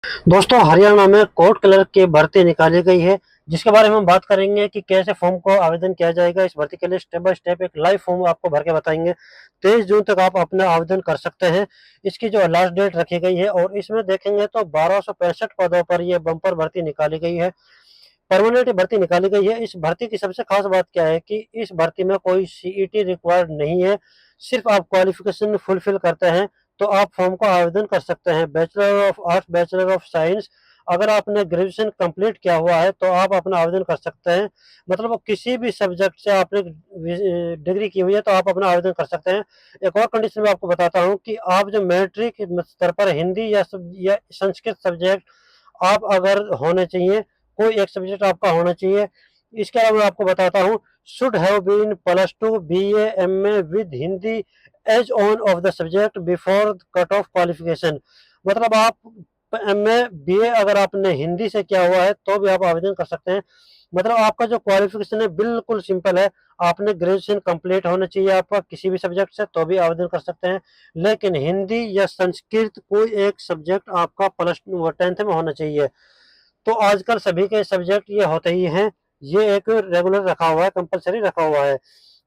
दोस्तों, हरियाणा में court clerk की भर्ती निकाली गई है, जिसके बारे में हम बात करेंगे कि कैसे फॉर्म को आवेदन किया जाएगा। इस भर्ती के लिए स्टेप बाय स्टेप एक लाइव फॉर्म आपको भर के बताएंगे। 23 जून तक आप अपना आवेदन कर सकते हैं। इसकी जो लास्ट डेट रखी गई है और इसमें देखेंगे तो 1265 पदों पर ये बम्पर भर्ती निकाली गई है। परमानेंट भर्ती निकाली गई है। इस भर्ती की सबसे खास बात क्या है कि इस भर्ती में कोई सीईटी रिक्वायर्ड नहीं है। सिर्फ आप क्वालिफिकेशन फुलफिल करते हैं तो आप फॉर्म को आवेदन कर सकते हैं। Bachelor of arts, bachelor of science, अगर आपने ग्रेजुएशन कंप्लीट किया हुआ है तो आप अपना आवेदन कर सकते हैं। मतलब किसी भी सब्जेक्ट से आपने डिग्री की हुई है तो आप अपना आवेदन कर सकते हैं। एक और कंडीशन मैं आपको बताता हूँ कि आप जो मैट्रिक स्तर पर हिंदी या संस्कृत सब्जेक्ट आप अगर होने चाहिए, कोई एक सब्जेक्ट आपका होना चाहिए। इसके अलावा मैं आपको बताता हूँ, should have been plus two BA MA with Hindi as one of the subject before cut off qualification. मतलब आप एमए बीए अगर आपने हिंदी से किया हुआ है तो भी आप आवेदन कर सकते हैं। मतलब आपका जो क्वालिफिकेशन है बिल्कुल सिंपल है। आपने ग्रेजुएशन कंप्लीट होना चाहिए आपका किसी भी सब्जेक्ट से तो भी आवेदन कर सकते हैं। लेकिन हिंदी या संस्कृत कोई एक सब्जेक्ट आपका प्लस 10th में होना चाहिए। तो आजकल सभी के सब्जेक्ट ये होते ही हैं। ये एक रेगुलर रखा हुआ है, कंपलसरी रखा हुआ है।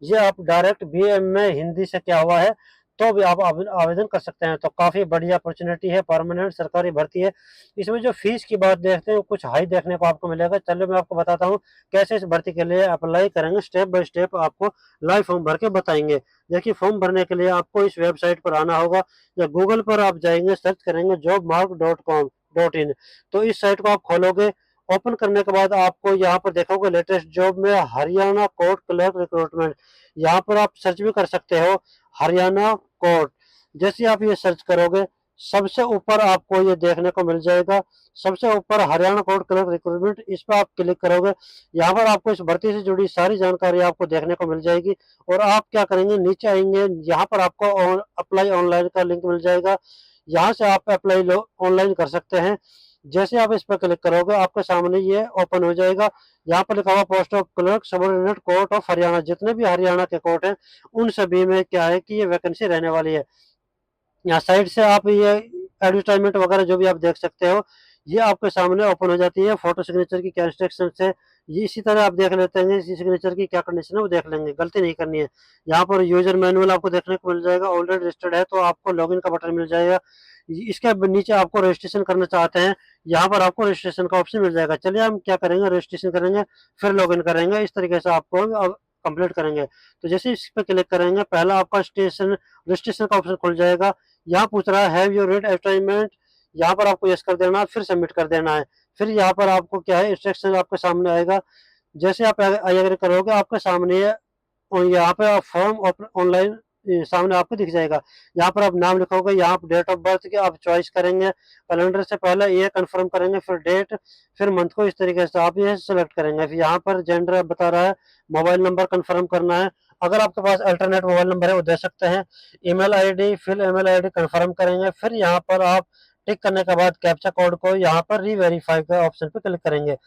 ये आप डायरेक्ट बीए में हिंदी से क्या हुआ है तो भी आप आवेदन कर सकते हैं। तो काफ़ी बढ़िया अपॉर्चुनिटी है, परमानेंट सरकारी भर्ती है। इसमें जो फीस की बात देखते हैं कुछ हाई देखने को आपको मिलेगा। चलिए मैं आपको बताता हूँ कैसे इस भर्ती के लिए अप्लाई करेंगे। स्टेप बाय स्टेप आपको लाइव फॉर्म भर के बताएंगे। देखिए, फॉर्म भरने के लिए आपको इस वेबसाइट पर आना होगा या गूगल पर आप जाएंगे, सर्च करेंगे jobmark.com.in। तो इस साइट को आप खोलोगे। ओपन करने के बाद आपको यहाँ पर देखोगे लेटेस्ट जॉब में हरियाणा कोर्ट क्लर्क रिक्रूटमेंट। यहाँ पर आप सर्च भी कर सकते हो, हरियाणा कोर्ट। जैसे आप ये सर्च करोगे सबसे ऊपर आपको ये देखने को मिल जाएगा। सबसे ऊपर हरियाणा कोर्ट क्लर्क रिक्रूटमेंट, इस पर आप क्लिक करोगे। यहाँ पर आपको इस भर्ती से जुड़ी सारी जानकारी आपको देखने को मिल जाएगी। और आप क्या करेंगे, नीचे आएंगे, यहाँ पर आपको अप्लाई ऑनलाइन का लिंक मिल जाएगा। यहाँ से आप अप्लाई ऑनलाइन कर सकते हैं। जैसे आप इस पर क्लिक करोगे आपके सामने ये ओपन हो जाएगा। यहाँ पर लिखा हुआ post of clerk subordinate court of Haryana. जितने भी हरियाणा के कोर्ट हैं उन सभी में क्या है कि ये वैकेंसी रहने वाली है। यहाँ साइड से आप ये एडवर्टाइजमेंट वगैरह जो भी आप देख सकते हो ये आपके सामने ओपन हो जाती है। फोटो सिग्नेचर की क्या इंस्ट्रक्शन है ये इसी तरह आप देख लेते हैं। इसी सिग्नेचर की क्या कंडीशन है वो देख लेंगे, गलती नहीं करनी है। यहाँ पर यूजर मैनुअल आपको देखने को मिल जाएगा। ऑलरेडी रजिस्टर्ड है तो आपको लॉगिन का बटन मिल जाएगा। इसके नीचे आपको रजिस्ट्रेशन करना चाहते हैं, यहाँ पर आपको रजिस्ट्रेशन का ऑप्शन मिल जाएगा। चलिए हम क्या करेंगे, रजिस्ट्रेशन करेंगे फिर लॉगिन करेंगे। इस तरीके से आपको कंप्लीट करेंगे। तो जैसे इस पर क्लिक करेंगे पहला आपका स्टेशन रजिस्ट्रेशन का ऑप्शन खुल जाएगा। यहाँ पूछ रहा है हैव यू रेड असाइनमेंट, यहाँ पर आपको यस कर देना है, फिर सबमिट कर देना है। फिर यहाँ पर आपको क्या है इंस्ट्रक्शन आपके सामने आएगा। जैसे आप आई एग्री करोगे आपके सामने और यहाँ पे आप फॉर्म ऑनलाइन सामने आपको दिख जाएगा। यहाँ पर आप नाम लिखोगे, यहाँ पर डेट ऑफ बर्थ की आप चॉइस करेंगे। कैलेंडर से पहले ये कंफर्म करेंगे, फिर डेट, फिर मंथ को इस तरीके से आप ये सेलेक्ट करेंगे। फिर यहाँ पर जेंडर बता रहा है, मोबाइल नंबर कंफर्म करना है। अगर आपके पास अल्टरनेट मोबाइल नंबर है वो दे सकते हैं। ईमेल आईडी, फिर ईमेल आईडी कंफर्म करेंगे। फिर यहाँ पर आप टिक करने के बाद कैप्चा कोड को यहाँ पर रीवेरीफाई का ऑप्शन पे क्लिक करेंगे।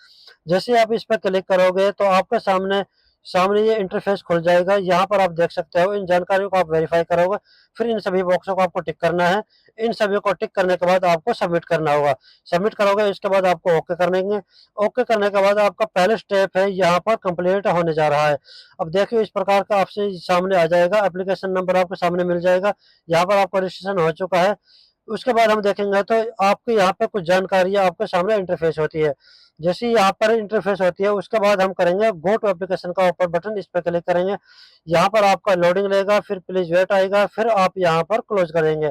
जैसे आप इस पर क्लिक करोगे तो आपके सामने सामने ये इंटरफेस खुल जाएगा। यहाँ पर आप देख सकते हो इन जानकारियों को आप वेरीफाई करोगे। फिर इन सभी बॉक्सों को आपको टिक करना है। इन सभी को टिक करने के बाद आपको सबमिट करना होगा। सबमिट करोगे इसके बाद आपको ओके कर देंगे। ओके करने के बाद आपका पहला स्टेप है यहाँ पर कंप्लीट होने जा रहा है। अब देखिए इस प्रकार का आपसे सामने आ जाएगा, एप्लीकेशन नंबर आपके सामने मिल जाएगा। यहाँ पर आपका रजिस्ट्रेशन हो चुका है। उसके बाद हम देखेंगे तो आपके यहाँ पे कुछ जानकारी आपके सामने इंटरफेस होती है। जैसे यहाँ पर इंटरफेस होती है उसके बाद हम करेंगे गो टू एप्लीकेशन का ऊपर बटन, इस पर क्लिक करेंगे। यहाँ पर आपका लोडिंग लेगा, फिर प्लीज वेट आएगा, फिर आप यहाँ पर क्लोज करेंगे।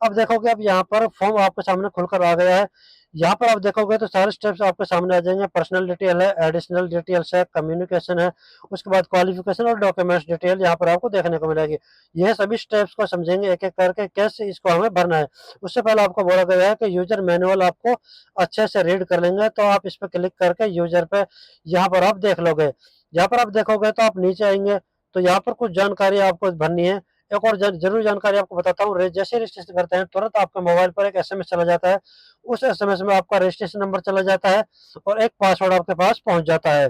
अब देखोगे अब यहाँ पर फॉर्म आपके सामने खुलकर आ गया है। यहाँ पर आप देखोगे तो सारे स्टेप्स आपके सामने आ जाएंगे। पर्सनल डिटेल है, एडिशनल डिटेल्स है, कम्युनिकेशन है, उसके बाद क्वालिफिकेशन और डॉक्यूमेंट्स डिटेल यहाँ पर आपको देखने को मिलेगी। यह सभी स्टेप्स को समझेंगे एक एक करके कैसे इसको हमें भरना है। उससे पहले आपको बोला गया है कि यूजर मैनुअल आपको अच्छे से रीड कर लेंगे। तो आप इस पर क्लिक करके यूजर पे यहाँ पर आप देख लोगे। यहाँ पर आप देखोगे तो आप नीचे आएंगे तो यहाँ पर कुछ जानकारी आपको भरनी है। एक और जरूरी जानकारी आपको बताता हूँ, जैसे रजिस्ट्रेशन करते हैं तुरंत आपके मोबाइल पर एक एसएमएस चला जाता है। उस एसएमएस में आपका रजिस्ट्रेशन नंबर चला जाता है और एक पासवर्ड आपके पास पहुंच जाता है।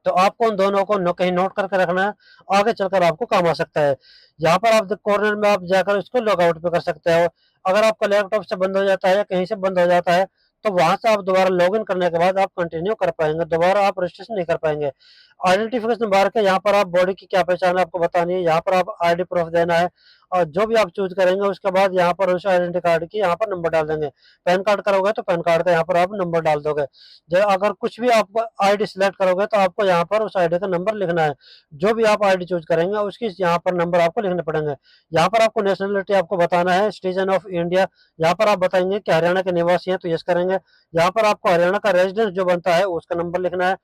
तो आपको उन दोनों को कहीं नोट करके रखना है, आगे चलकर आपको काम आ सकता है। यहाँ पर आप कॉर्नर में आप जाकर इसको लॉग आउट भी कर सकते हो। अगर आपका लैपटॉप से बंद हो जाता है या कहीं से बंद हो जाता है, तो वहां से आप दोबारा लॉग इन करने के बाद आप कंटिन्यू कर पाएंगे, दोबारा आप रजिस्ट्रेशन नहीं कर पाएंगे। आइडेंटिफिकेशन बार के यहाँ पर आप बॉडी की क्या पहचान है आपको बतानी है, यहाँ पर आप आईडी प्रूफ देना है, और जो भी आप चूज करेंगे उसके बाद यहाँ पर उस आइडेंटिटी कार्ड की यहाँ पर नंबर डाल देंगे। पैन कार्ड करोगे तो पैन कार्ड का यहाँ पर आप नंबर डाल दोगे। जब अगर कुछ भी आप आईडी सिलेक्ट करोगे तो आपको यहाँ पर उस आईडी का नंबर लिखना है। जो भी आप आईडी चूज करेंगे उसकी यहाँ पर नंबर आपको लिखने पड़ेंगे। यहाँ पर आपको नेशनलिटी आपको बताना है, सिटीजन ऑफ इंडिया। यहाँ पर आप बताएंगे कि हरियाणा के निवासी हैं तो यस करेंगे। यहाँ पर आपको हरियाणा का रेजिडेंस जो बनता है उसका नंबर लिखना है।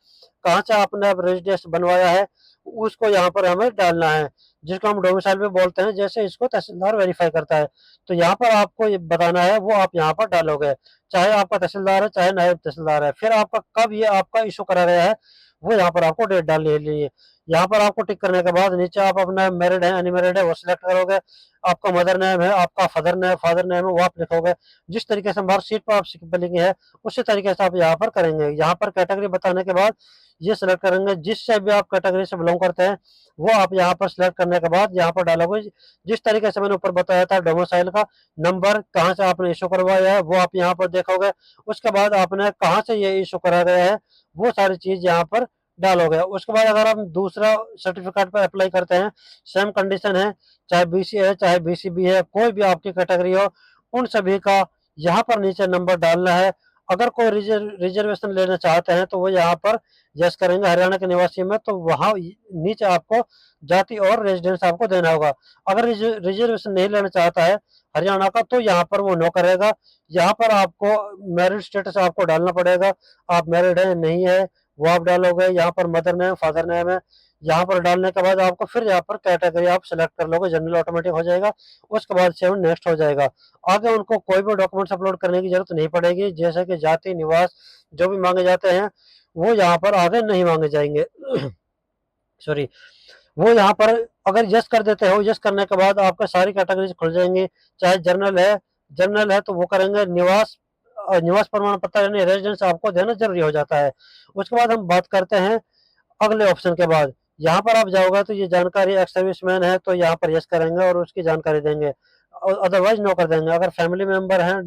कहाँ से आपने रेजिडेंस बनवाया है उसको यहाँ पर हमें डालना है, जिसको हम डोमिसाइल भी बोलते हैं। जैसे इसको तहसीलदार वेरीफाई करता है, तो यहाँ पर आपको ये बताना है, वो आप यहाँ पर डालोगे। चाहे आपका तहसीलदार है चाहे नायब तहसीलदार है। फिर आपका कब ये आपका इशू करा गया है वो यहाँ पर आपको डेट डालनी है। यहाँ पर आपको टिक करने के बाद नीचे आप अपना मैरिड है अनमैरिड है वो सिलेक्ट करोगे। आपका मदर नेम है, आपका फादर नेम है वो आप लिखोगे। जिस तरीके से मार्कशीट पर आप स्पेलिंग है उसी तरीके से आप यहाँ पर करेंगे। यहाँ पर कैटेगरी बताने के बाद ये सिलेक्ट करेंगे, जिससे भी आप कैटेगरी से बिलोंग करते हैं वो आप यहाँ पर सिलेक्ट करने के बाद यहाँ पर डालोगे। जिस तरीके से मैंने ऊपर बताया था डोमिसाइल का नंबर कहाँ से आपने इशू करवाया है वो आप यहाँ पर देखोगे। उसके बाद आपने कहाँ से ये इशू करा गया है वो सारी चीज यहाँ पर डालोगे। उसके बाद अगर हम दूसरा सर्टिफिकेट पर अप्लाई करते हैं, सेम कंडीशन है, चाहे बीसी है चाहे बीसीबी है, कोई भी आपकी कैटेगरी हो, उन सभी का यहाँ पर नीचे नंबर डालना है। अगर कोई रिजर्वेशन लेना चाहते हैं तो वो यहाँ पर यस करेंगे हरियाणा के निवासी में, तो वहाँ नीचे आपको जाति और रेजिडेंस आपको देना होगा। अगर रिजर्वेशन नहीं लेना चाहता है हरियाणा का तो यहाँ पर वो नो करेगा। यहाँ पर आपको मैरिड स्टेटस आपको डालना पड़ेगा, आप मैरिड है नहीं है वो आप डालोगे। यहाँ पर मदर नेम फादर नेम है, यहाँ पर डालने के बाद आपको फिर यहाँ पर कैटेगरी आप सेलेक्ट कर लोगे, जनरल ऑटोमेटिक हो जाएगा। उसके बाद से नेक्स्ट हो जाएगा। आगे उनको कोई भी डॉक्यूमेंट्स अपलोड करने की जरूरत नहीं पड़ेगी, जैसे कि जाति निवास जो भी मांगे जाते हैं वो यहाँ पर आगे नहीं मांगे जाएंगे। सॉरी, वो यहाँ पर अगर यस कर देते हो, यस करने के बाद आपका सारी कैटेगरीज खुल जाएंगी। चाहे जनरल है तो वो करेंगे। निवास प्रमाण पत्र यानी रेजिडेंस आपको देना जरूरी हो जाता है। उसके बाद हम बात करते हैं अगले ऑप्शन के बाद। यहाँ पर आप जाओगे तो ये जानकारी एक्स सर्विसमैन है तो यहाँ पर यस करेंगे और उसकी जानकारी देंगे, और अदरवाइज नो कर देंगे। अगर फैमिली मेंबर हैं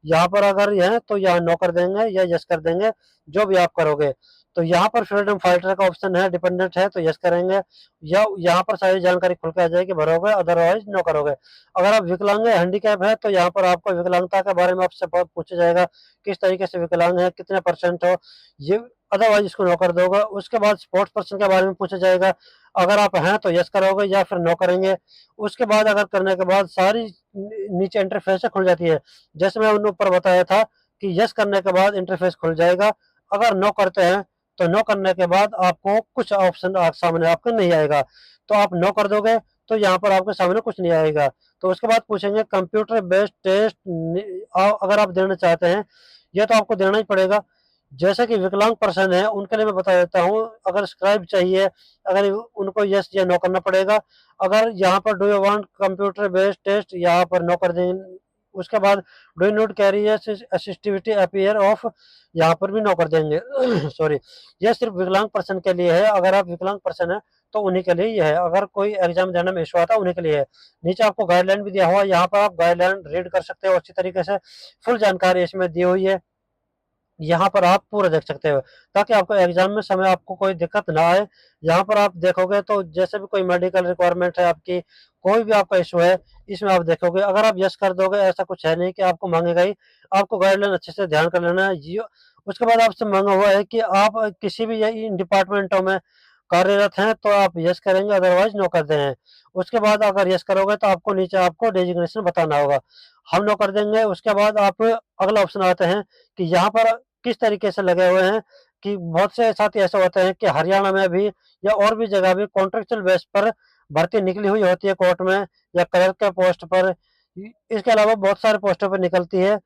यहाँ पर अगर ये है तो यहाँ नो कर देंगे या यस कर देंगे, जो भी आप करोगे। तो यहाँ पर फ्रीडम फाइटर का ऑप्शन है, डिपेंडेंट है तो यस करेंगे, या यहाँ पर सारी जानकारी खुल के आ जाएगी, भरोगे, अदरवाइज नो करोगे। अगर आप विकलांग है हैंडीकैप है तो यहाँ पर आपको विकलांगता के बारे में आपसे पूछा जाएगा, किस तरीके से विकलांग है, कितने परसेंट हो, ये अदरवाइज इसको नो कर दोगे। उसके बाद स्पोर्ट्स पर्सन के बारे में पूछा जाएगा, अगर आप हैं तो यस करोगे या फिर नो करेंगे। उसके बाद अगर करने के बाद सारी नीचे इंटरफेस खुल जाती है, जैसे मैं उन ऊपर बताया था कि यस करने के बाद इंटरफेस खुल जाएगा। अगर नो करते हैं तो नो करने के बाद आपको कुछ ऑप्शन सामने आपको नहीं आएगा, तो आप नो कर दोगे तो यहाँ पर आपके सामने कुछ नहीं आएगा। तो उसके बाद पूछेंगे कंप्यूटर बेस्ड टेस्ट अगर आप देना चाहते हैं, यह तो आपको देना ही पड़ेगा। जैसे कि विकलांग पर्सन है उनके लिए मैं बता देता हूँ, अगर स्क्राइब चाहिए अगर उनको यस या नो करना पड़ेगा। अगर यहाँ पर do you want computer based test यहाँ पर नो कर देंगे। उसके बाद do you not carry assistivity appear of यहाँ पर भी नो कर देंगे। सॉरी, यह सिर्फ विकलांग पर्सन के लिए है। अगर आप विकलांग पर्सन है तो उन्हीं के लिए ही है, अगर कोई एग्जाम देने में इशू आता है उन्हीं के लिए है। नीचे आपको गाइडलाइन भी दिया हुआ है, यहाँ पर आप गाइडलाइन रीड कर सकते हो अच्छी तरीके से, फुल जानकारी इसमें दी हुई है, यहाँ पर आप पूरा देख सकते हो, ताकि आपको एग्जाम में समय आपको कोई दिक्कत ना आए। यहाँ पर आप देखोगे तो जैसे भी कोई मेडिकल रिक्वायरमेंट है आपकी, कोई भी आपका इशू है, इसमें आप देखोगे। अगर आप यस कर दोगे ऐसा कुछ है नहीं कि आपको मांगेगा ही, आपको गाइडलाइन अच्छे से ध्यान कर लेना है। उसके बाद आपसे मांगा हुआ है कि आप किसी भी इन डिपार्टमेंटों में कार्यरत हैं तो आप यस करेंगे, अदरवाइज नो कर दें। उसके बाद अगर यस करोगे तो आपको नीचे आपको डेजिग्नेशन बताना होगा, हम नो कर देंगे। उसके बाद आप अगला ऑप्शन आते हैं कि यहाँ पर किस तरीके से लगे हुए हैं, कि बहुत से साथी ऐसे होते हैं कि हरियाणा में भी या और भी जगह भी कॉन्ट्रेक्चुअल बेस पर भर्ती निकली हुई होती है कोर्ट में या क्लर्क के पोस्ट पर। इसके अलावा बहुत सारे पोस्टों पर निकलती है।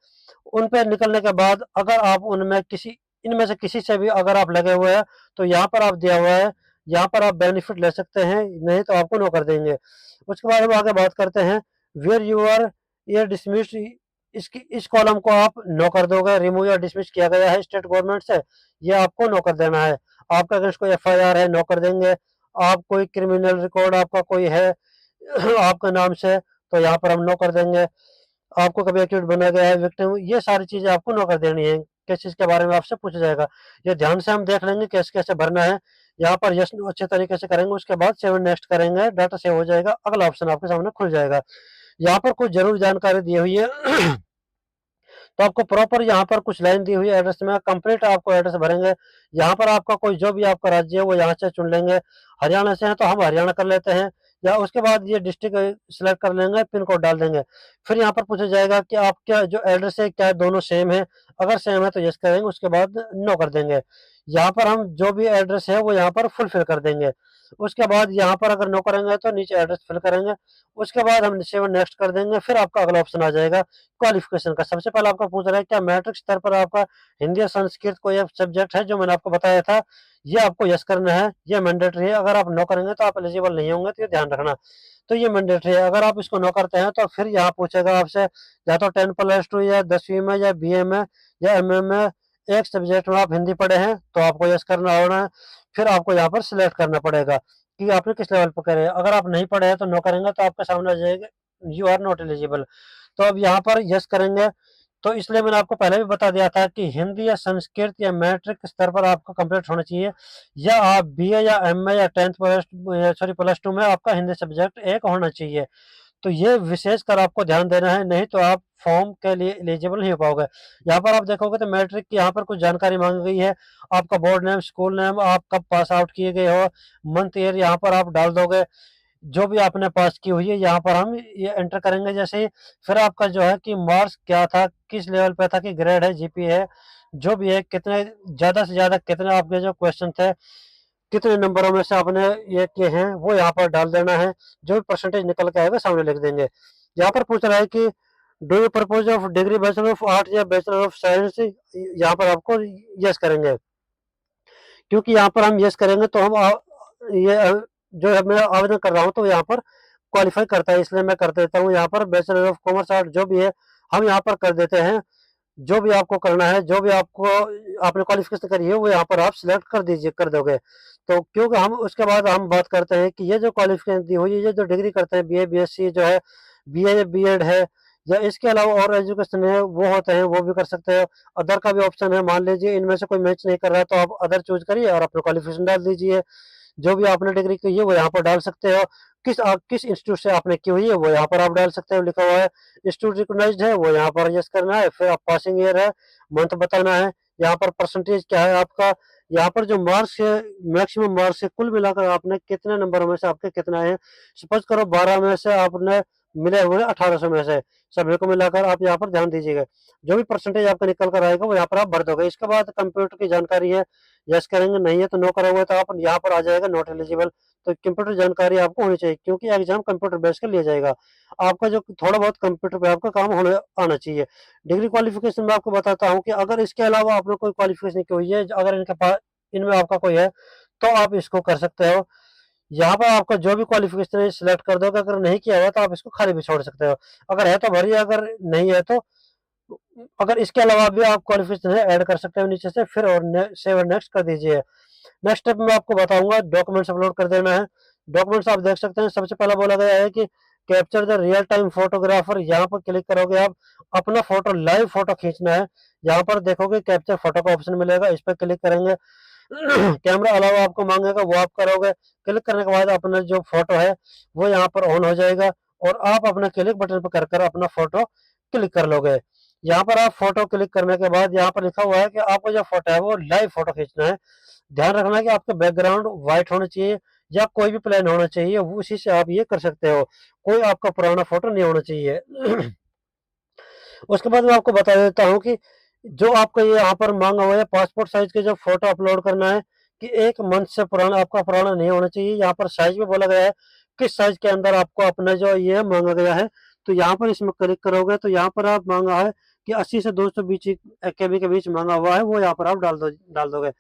उन पर निकलने के बाद अगर आप उनमें किसी इनमें से किसी से भी अगर आप लगे हुए हैं तो यहाँ पर आप दिया हुआ है, यहाँ पर आप बेनिफिट ले सकते हैं, नहीं तो आपको नो कर देंगे। उसके बाद हम आगे बात करते हैं वेयर यू आर ये डिसमिस्ड। इसकी इस कॉलम को आप नो कर दोगे, रिमूव या डिसमिस किया गया है स्टेट गवर्नमेंट से, ये आपको नो कर देना है। आपका अगेंस्ट कोई FIR है, नो कर देंगे। आप कोई क्रिमिनल रिकॉर्ड आपका कोई है आपका नाम से, तो यहाँ पर हम नो कर देंगे। आपको कभी एक्यूट बना गया है, विक्टिम, ये सारी चीज़ें आपको नो कर देनी है। किस चीज़ के बारे में आपसे पूछा जाएगा, ये ध्यान से हम देख लेंगे कैसे-कैसे भरना है। यहाँ पर यस नो अच्छे तरीके से करेंगे, उसके बाद सेव एंड नेक्स्ट करेंगे, डाटा सेव हो जाएगा, अगला ऑप्शन आपके सामने खुल जाएगा। यहाँ पर कुछ ज़रूरी जानकारी दी हुई है तो आपको प्रॉपर यहाँ पर कुछ लाइन दी हुई है एड्रेस में, कंप्लीट आपको एड्रेस भरेंगे। यहाँ पर आपका कोई जो भी आपका राज्य है वो यहाँ से चुन लेंगे। हरियाणा से हैं तो हम हरियाणा कर लेते हैं, या उसके बाद ये डिस्ट्रिक्ट सिलेक्ट कर लेंगे, पिन कोड डाल देंगे। फिर यहाँ पर पूछा जाएगा कि आपका जो एड्रेस है क्या दोनों सेम है, अगर सेम है तो यस करेंगे, उसके बाद नो कर देंगे। यहाँ पर हम जो भी एड्रेस है वो यहाँ पर फुलफिल कर देंगे। उसके बाद यहाँ पर अगर नो करेंगे तो नीचे एड्रेस फिल करेंगे, उसके बाद हम सेव नेक्स्ट कर देंगे। फिर आपका अगला ऑप्शन आ जाएगा क्वालिफिकेशन का। सबसे पहले आपका पूछ रहा है क्या मैट्रिक स्तर पर आपका हिंदी या संस्कृत कोई सब्जेक्ट है, जो मैंने आपको बताया था, ये आपको यस करना है, ये मैंडेटरी है। अगर आप नो करेंगे तो आप एलिजिबल नहीं होंगे, तो ये ध्यान रखना। तो ये मैंडेटरी है, अगर आप इसको नो करते हैं तो फिर यहाँ पूछेगा आपसे या तो 10+2 या 10वीं में या BA में या MA में एक सब्जेक्ट में आप हिंदी पढ़े हैं तो आपको यस करना होना है। फिर आपको यहाँ पर सिलेक्ट करना पड़ेगा कि आपने किस लेवल पर करे। अगर आप नहीं पढ़े हैं तो नो करेंगे तो आपके सामने आ जाएगा यू आर नॉट एलिजिबल। तो अब यहाँ पर यस करेंगे। तो इसलिए मैंने आपको पहले भी बता दिया था कि हिंदी या संस्कृत या मैट्रिक स्तर पर आपका कंप्लीट होना चाहिए, या आप BA या MA या 10th +2 में आपका हिंदी सब्जेक्ट एक होना चाहिए। तो ये विशेष कर आपको ध्यान देना है, नहीं तो आप फॉर्म के लिए एलिजिबल नहीं हो पाओगे। यहाँ पर आप देखोगे तो मैट्रिक की यहाँ पर कुछ जानकारी मांगी गई है, आपका बोर्ड नेम, स्कूल नेम, आप कब पास आउट किए गए हो, मंथ ईयर यहाँ पर आप डाल दोगे। जो भी आपने पास की हुई है यहाँ पर हम ये एंटर करेंगे जैसे ही। फिर आपका जो है कि मार्क्स क्या था, किस लेवल पे था, कि ग्रेड है, GPA है, जो भी है, कितने ज़्यादा से ज़्यादा कितने आपके जो क्वेश्चन थे, कितने नंबरों में से आपने ये किए हैं, वो यहाँ पर डाल देना है। जो भी परसेंटेज निकल के आएगा सामने लिख देंगे। यहाँ पर पूछ रहा है कि do you purpose of degree bachelor of art या बैचलर ऑफ साइंस, यहाँ पर आपको यस करेंगे, क्योंकि यहाँ पर हम यस करेंगे तो हम ये जो है मैं आवेदन कर रहा हूँ तो यहाँ पर क्वालिफाई करता है, इसलिए मैं कर देता हूँ यहाँ पर बैचलर ऑफ कॉमर्स आर्ट जो भी है हम यहाँ पर कर देते हैं। जो भी आपको करना है, जो भी आपको आपने क्वालिफिकेशन करी है वो यहाँ पर आप सिलेक्ट कर दीजिए, कर दोगे। तो क्योंकि हम उसके बाद हम बात करते हैं कि ये जो क्वालिफिकेशन दी हुई है, ये जो डिग्री करते हैं, BA BSc जो है, BA या B.Ed है, या इसके अलावा और एजुकेशन है वो होते हैं, वो भी कर सकते हो। अदर का भी ऑप्शन है, मान लीजिए इनमें से कोई मैच नहीं कर रहा है तो आप अदर चूज करिए और अपना क्वालिफिकेशन डाल दीजिए। जो भी आपने डिग्री की है वो यहाँ पर डाल सकते हो। किस इंस्टीट्यूट से आपने की हुई है वो यहाँ पर आप डाल सकते हो, लिखा हुआ है इंस्टीट्यूट रिकॉग्नाइज्ड है, वो यहाँ पर यस करना है। फिर आप पासिंग ईयर है, मंथ बताना है, यहाँ पर परसेंटेज क्या है आपका, यहाँ पर जो मार्क्स है, मैक्सिमम मार्क्स है, कुल मिलाकर आपने कितने नंबरों में से आपके कितना है। सपोज करो 12 में से आपने मिले हुए 1800 में से, सभी को मिलाकर आप यहाँ पर ध्यान दीजिएगा। जो भी परसेंटेज आपका निकल कर आएगा वो यहाँ पर आप भर दोगे। इसके बाद कंप्यूटर की जानकारी है, यस करेंगे, नहीं है तो नो करोगे तो आप यहाँ पर आ जाएगा नॉट एलिजिबल। तो कंप्यूटर जानकारी आपको होनी चाहिए, क्योंकि एग्जाम कंप्यूटर बेस कर लिया जाएगा। आपका जो थोड़ा बहुत कंप्यूटर पे आपका काम होने आना चाहिए। डिग्री क्वालिफिकेशन में आपको बताता हूँ कि अगर इसके अलावा आपने कोई क्वालिफिकेशन की हुई है, अगर इनके पास इनमें आपका कोई है तो आप इसको कर सकते हो। यहाँ पर आपका जो भी क्वालिफिकेशन है सिलेक्ट कर दोगे, अगर नहीं किया हुआ तो आप इसको खाली भी छोड़ सकते हो। अगर है तो भरिए, अगर नहीं है तो अगर इसके अलावा भी आप क्वालिफिकेशन है ऐड कर सकते हो नीचे से, फिर और सेव और नेक्स्ट कर दीजिए। नेक्स्ट स्टेप में आपको बताऊंगा डॉक्यूमेंट्स अपलोड कर देना है। डॉक्यूमेंट्स आप देख सकते हैं, सबसे पहला बोला गया है कि capture the real time photographer. यहाँ पर क्लिक करोगे आप, अपना फोटो लाइव फोटो खींचना है। यहाँ पर देखोगे कैप्चर फोटो का ऑप्शन मिलेगा, इस पर क्लिक करेंगे। कैमरा अलावा आपको मांगेगा, वो आप करोगे। क्लिक करने के बाद अपना जो फोटो है वो यहाँ पर ऑन हो जाएगा, और आप अपने क्लिक बटन पर कर कर अपना फोटो क्लिक कर लोगे। यहाँ पर आप फोटो क्लिक करने के बाद यहाँ पर लिखा हुआ है कि आपको जो फोटो है वो लाइव फोटो खींचना है। ध्यान रखना है कि आपका बैकग्राउंड व्हाइट होना चाहिए या कोई भी प्लेन होना चाहिए, उसी से आप ये कर सकते हो। कोई आपका पुराना फोटो नहीं होना चाहिए। उसके बाद मैं आपको बता देता हूँ कि जो आपका ये यहाँ पर मांगा हुआ है पासपोर्ट साइज के जो फोटो अपलोड करना है, कि 1 मंथ से पुराना आपका पुराना नहीं होना चाहिए। यहाँ पर साइज में बोला गया है किस साइज के अंदर आपको अपना जो ये मांगा गया है। तो यहाँ पर इसमें क्लिक करोगे तो यहाँ पर आप मांगा है कि 80 से 200 बीच KB के बीच मांगा हुआ है, वो यहाँ पर आप डाल दोगे।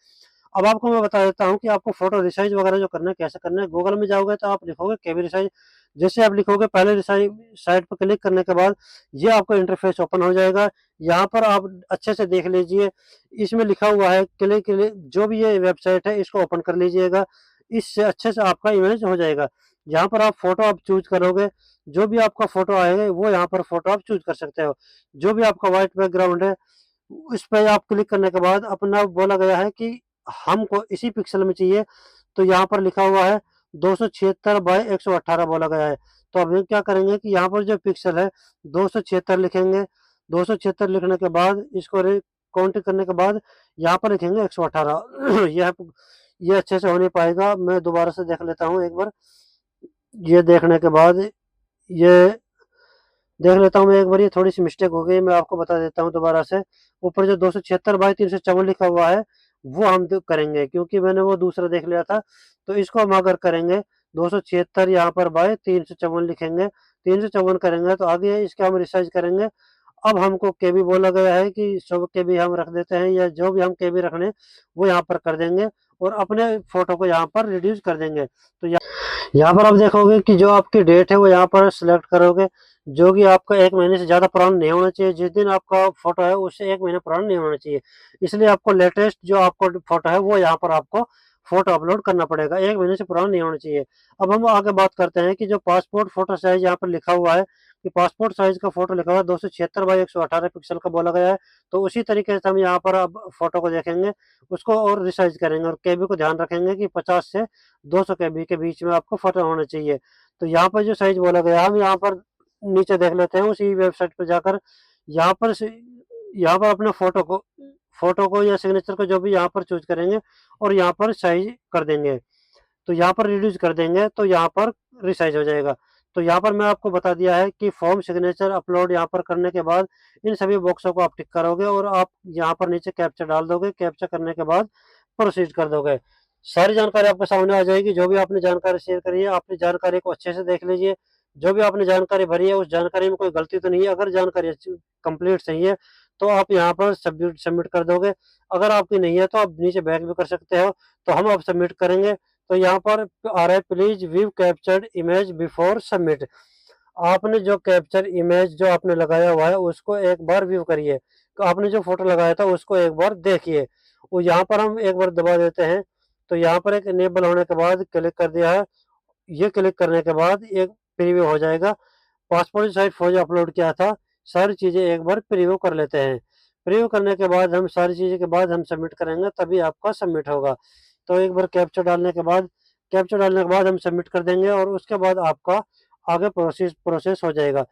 अब आपको मैं बता देता हूँ कि आपको फोटो रिसाइज वगैरह जो करना है कैसे करना है। गूगल में जाओगे तो आप लिखोगे KB रिसाइज, जैसे आप लिखोगे पहले साइट पर क्लिक करने के बाद ये आपका इंटरफेस ओपन हो जाएगा। यहाँ पर आप अच्छे से देख लीजिए, इसमें लिखा हुआ है क्लिक क्लिक, जो भी ये वेबसाइट है इसको ओपन कर लीजिएगा, इससे अच्छे से आपका इमेज हो जाएगा। यहाँ पर आप फोटो आप चूज करोगे, जो भी आपका फोटो आएगा वो यहाँ पर फोटो आप चूज कर सकते हो। जो भी आपका व्हाइट बैकग्राउंड है उस पर आप क्लिक करने के बाद अपना बोला गया है कि हमको इसी पिक्सल में चाहिए, तो यहाँ पर लिखा हुआ है 276 बाय 118 बोला गया है। तो अब हम क्या करेंगे कि यहाँ पर जो पिक्सल है 276 लिखेंगे। 276 लिखने के बाद इसको काउंट करने के बाद यहाँ पर लिखेंगे 118। ये अच्छे से हो नहीं पाएगा, मैं दोबारा से देख लेता हूँ एक बार। ये देखने के बाद ये देख लेता हूँ मैं एक बार, ये थोड़ी सी मिस्टेक हो गई, मैं आपको बता देता हूँ दोबारा से। ऊपर जो 276 बाई 354 लिखा हुआ है वो हम करेंगे, क्योंकि मैंने वो दूसरा देख लिया था। तो इसको हम अगर करेंगे 276 यहाँ पर बाय 354 लिखेंगे, 354 करेंगे तो आगे इसका हम रिसाइज करेंगे। अब हमको केबी बोला गया है कि 100 केबी हम रख देते हैं, या जो भी हम केबी रखने वो यहाँ पर कर देंगे और अपने फोटो को यहाँ पर रिड्यूस कर देंगे। तो यहाँ पर आप देखोगे कि जो आपकी डेट है वो यहाँ पर सिलेक्ट करोगे, जो कि आपका 1 महीने से ज़्यादा पुराना नहीं होना चाहिए। जिस दिन आपका फ़ोटो है उससे 1 महीने पुराना नहीं होना चाहिए। इसलिए आपको लेटेस्ट जो आपको फ़ोटो है वो यहाँ पर आपको फ़ोटो अपलोड करना पड़ेगा, 1 महीने से पुराना नहीं होना चाहिए। अब हम आगे बात करते हैं कि जो पासपोर्ट फ़ोटो साइज़ यहाँ पर लिखा हुआ है कि पासपोर्ट साइज़ का फ़ोटो लिखा हुआ है 276 बाई 118 पिक्सल का बोला गया है। तो उसी तरीके से हम यहाँ पर अब फ़ोटो को देखेंगे, उसको और रिसाइज़ करेंगे और केबी को ध्यान रखेंगे कि 50 से 200 केबी के बीच में आपको फ़ोटो होना चाहिए। तो यहाँ पर जो साइज़ बोला गया है हम यहाँ पर नीचे देख लेते हैं उसी वेबसाइट पर जाकर। यहाँ पर से यहाँ पर अपने फ़ोटो को या सिग्नेचर को जो भी यहाँ पर चूज़ करेंगे और यहाँ पर साइज़ कर देंगे। तो यहाँ पर रिड्यूस कर देंगे तो यहाँ पर रिसाइज हो जाएगा। तो यहाँ पर मैं आपको बता दिया है कि फॉर्म सिग्नेचर अपलोड यहाँ पर करने के बाद इन सभी बॉक्सों को आप टिक करोगे और आप यहाँ पर नीचे कैप्चा डाल दोगे। कैप्चा करने के बाद प्रोसीड कर दोगे, सारी जानकारी आपके सामने आ जाएगी। जो भी आपने जानकारी शेयर करी है, आपने जानकारी को अच्छे से देख लीजिए। जो भी आपने जानकारी भरी है उस जानकारी में कोई गलती तो नहीं है। अगर जानकारी कंप्लीट सही है तो आप यहाँ पर सबमिट कर दोगे। अगर आपकी नहीं है तो आप नीचे बैक भी कर सकते हो, तो हम अब सबमिट करेंगे। तो यहाँ पर आ रहा है please view captured image before submit. आपने जो कैप्चर इमेज जो आपने लगाया हुआ है उसको एक बार व्यू करिए, तो आपने जो फोटो लगाया था उसको एक बार देखिए। वो यहाँ पर हम एक बार दबा देते हैं, तो यहाँ पर एक इनेबल होने के बाद क्लिक कर दिया है। ये क्लिक करने के बाद एक प्रीव्यू हो जाएगा। पासपोर्ट साइज फौज अपलोड किया था, सारी चीज़ें एक बार प्रीव्यू कर लेते हैं। प्रीव्यू करने के बाद हम सारी चीज़ें के बाद हम सबमिट करेंगे, तभी आपका सबमिट होगा। तो एक बार कैप्चर डालने के बाद हम सबमिट कर देंगे और उसके बाद आपका आगे प्रोसेस प्रोसेस हो जाएगा।